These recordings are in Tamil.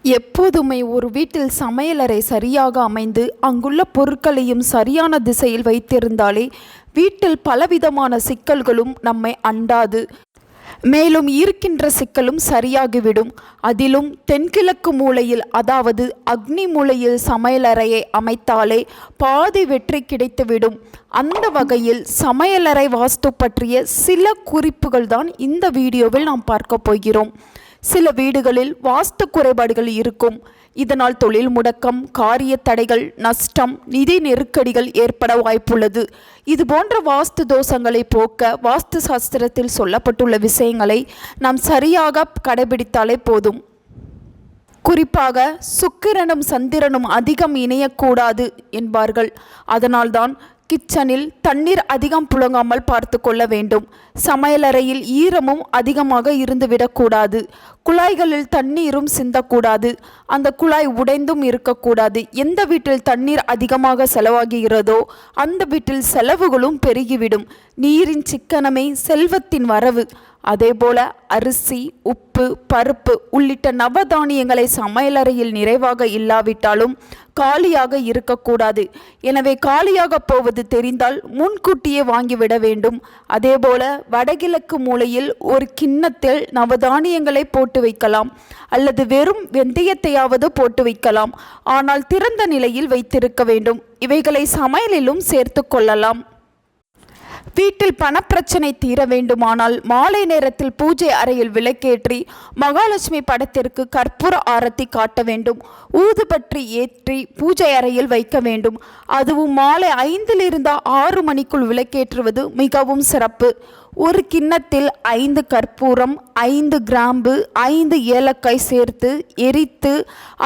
எப்போதுமே ஒரு வீட்டில் சமையலறை சரியாக அமைந்து அங்குள்ள பொருட்களையும் சரியான திசையில் வைத்திருந்தாலே வீட்டில் பலவிதமான சிக்கல்களும் நம்மை அண்டாது. மேலும் இருக்கின்ற சிக்கலும் சரியாகிவிடும். அதிலும் தென்கிழக்கு மூலையில், அதாவது அக்னி மூலையில் சமையலறையை அமைத்தாலே பாதி வெற்றி கிடைத்துவிடும். அந்த வகையில் சமையலறை வாஸ்து பற்றிய சில குறிப்புகள் தான் இந்த வீடியோவில் நாம் பார்க்க போகிறோம். சில வீடுகளில் வாஸ்து குறைபாடுகள் இருக்கும். இதனால் தொழில் முடக்கம், காரிய தடைகள், நஷ்டம், நிதி நெருக்கடிகள் ஏற்பட வாய்ப்புள்ளது. இது போன்ற வாஸ்து தோஷங்களை போக்க வாஸ்து சாஸ்திரத்தில் சொல்லப்பட்டுள்ள விஷயங்களை நாம் சரியாக கடைபிடித்தாலே போதும். குறிப்பாக சுக்கிரனும் சந்திரனும் அதிகம் இணையக்கூடாது என்பார்கள். அதனால்தான் கிச்சனில் தண்ணீர் அதிகம் புழங்காமல் பார்த்து கொள்ள வேண்டும். சமையலறையில் ஈரமும் அதிகமாக இருந்துவிடக்கூடாது. குழாய்களில் தண்ணீரும் சிந்தக்கூடாது. அந்த குழாய் உடைந்தும் இருக்கக்கூடாது. எந்த வீட்டில் தண்ணீர் அதிகமாக செலவாகிறதோ அந்த வீட்டில் செலவுகளும் பெருகிவிடும். நீரின் சிக்கனமே செல்வத்தின் வரவு. அதேபோல அரிசி, உப்பு, பருப்பு உள்ளிட்ட நவதானியங்களை சமையலறையில் நிறைவாக இல்லாவிட்டாலும் காலியாக இருக்கக்கூடாது. எனவே காலியாக போவது தெரிந்தால் முன்கூட்டியே வாங்கிவிட வேண்டும். அதேபோல வடகிழக்கு மூலையில் ஒரு கிண்ணத்தில் நவதானியங்களை போட்டு வைக்கலாம், அல்லது வெறும் வெந்தயத்தையாவது போட்டு வைக்கலாம். ஆனால் திறந்த நிலையில் வைத்திருக்க வேண்டும். இவைகளை சமையலிலும் சேர்த்து கொள்ளலாம். வீட்டில் பணப்பிரச்சனை தீர வேண்டுமானால் மாலை நேரத்தில் பூஜை அறையில் விளக்கேற்றி மகாலட்சுமி படத்திற்கு கற்பூர ஆரத்தி காட்ட வேண்டும். ஊதுபற்றி ஏற்றி பூஜை அறையில் வைக்க வேண்டும். அதுவும் மாலை 5 to 6 மணிக்குள் விளக்கேற்றுவது மிகவும் சிறப்பு. ஒரு கிண்ணத்தில் 5 கற்பூரம், 5 கிராம்பு, 5 ஏலக்காய் சேர்த்து எரித்து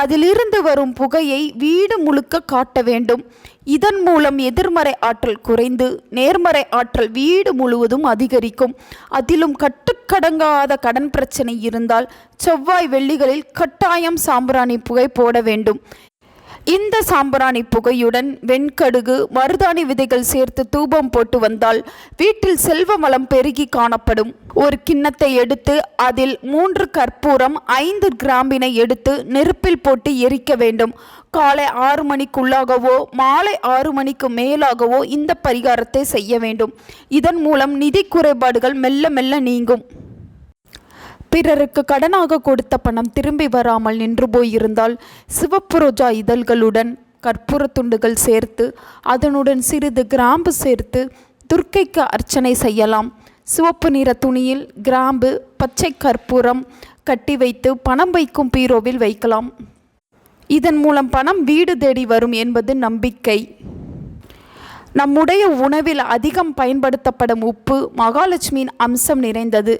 அதிலிருந்து வரும் புகையை வீடு முழுக்க காட்ட வேண்டும். இதன் மூலம் எதிர்மறை ஆற்றல் குறைந்து நேர்மறை ஆற்றல் வீடு முழுவதும் அதிகரிக்கும். அதிலும் கட்டுக்கடங்காத கடன் பிரச்சனை இருந்தால் செவ்வாய் வெள்ளிகளில் கட்டாயம் சாம்பிராணி புகை போட வேண்டும். இந்த சாம்பிராணி புகையுடன் வெண்கடுகு, மருதாணி விதைகள் சேர்த்து தூபம் போட்டு வந்தால் வீட்டில் செல்வ வளம் பெருகி காணப்படும். ஒரு கிண்ணத்தை எடுத்து அதில் 3 கற்பூரம், 5 கிராம்பினை எடுத்து நெருப்பில் போட்டு எரிக்க வேண்டும். காலை 6 மணிக்குள்ளாகவோ மாலை 6 மணிக்கு மேலாகவோ இந்த பரிகாரத்தை செய்ய வேண்டும். இதன் மூலம் நிதி குறைபாடுகள் மெல்ல மெல்ல நீங்கும். பிறருக்கு கடனாக கொடுத்த பணம் திரும்பி வராமல் நின்று போயிருந்தால் சிவப்பு ரோஜா இதழ்களுடன் கற்பூர துண்டுகள் சேர்த்து அதனுடன் சிறிது கிராம்பு சேர்த்து துர்க்கைக்கு அர்ச்சனை செய்யலாம். சிவப்பு நிற துணியில் கிராம்பு, பச்சை கற்பூரம் கட்டி வைத்து பணம் வைக்கும் பீரோவில் வைக்கலாம். இதன் மூலம் பணம் வீடு தேடி வரும் என்பது நம்பிக்கை. நம்முடைய உணவில் அதிகம் பயன்படுத்தப்படும் உப்பு மகாலட்சுமியின் அம்சம் நிறைந்தது.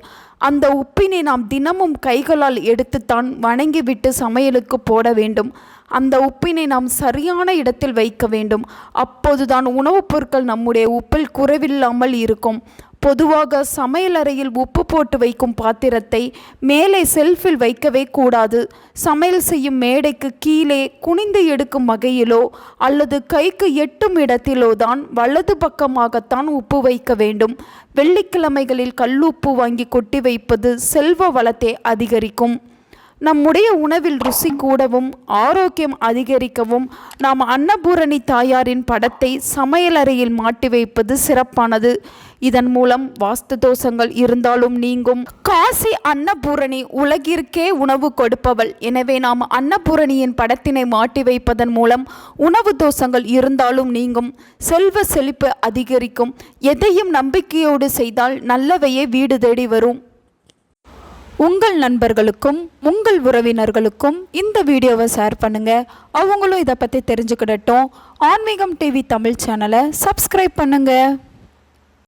அந்த உப்பினை நாம் தினமும் கைகளால் எடுத்துத்தான் வணங்கிவிட்டு சமையலுக்கு போட வேண்டும். அந்த உப்பினை நாம் சரியான இடத்தில் வைக்க வேண்டும். அப்போதுதான் உணவுப் பொருட்கள் நம்முடைய உப்பில் குறைவில்லாமல் இருக்கும். பொதுவாக சமையலறையில் உப்பு போட்டு வைக்கும் பாத்திரத்தை மேலே செல்ஃபில் வைக்கவே கூடாது. சமையல் செய்யும் மேடைக்கு கீழே குனிந்து எடுக்கும் வகையிலோ அல்லது கைக்கு எட்டும் இடத்திலோ தான் வலது பக்கமாகத்தான் உப்பு வைக்க வேண்டும். வெள்ளிக்கிழமைகளில் கல்லுப்பு வாங்கி கொட்டி வைப்பது செல்வ வளத்தை அதிகரிக்கும். நம்முடைய உணவில் ருசி கூடவும் ஆரோக்கியம் அதிகரிக்கவும் நாம் அன்னபூரணி தாயாரின் படத்தை சமையலறையில் மாட்டி வைப்பது சிறப்பானது. இதன் மூலம் வாஸ்து தோஷங்கள் இருந்தாலும் நீங்கும். காசி அன்னபூரணி உலகிற்கே உணவு கொடுப்பவள். எனவே நாம் அன்னபூரணியின் படத்தினை மாட்டி வைப்பதன் மூலம் உணவு தோஷங்கள் இருந்தாலும் நீங்கும். செல்வ செழிப்பு அதிகரிக்கும். எதையும் நம்பிக்கையோடு செய்தால் நல்லவையே வீடு தேடி வரும். உங்கள் நண்பர்களுக்கும் உங்கள் உறவினர்களுக்கும் இந்த வீடியோவை ஷேர் பண்ணுங்கள். அவங்களும் இதை பற்றி தெரிஞ்சுக்கிடட்டும். ஆன்மீகம் டிவி தமிழ் சேனலை சப்ஸ்கிரைப் பண்ணுங்கள்.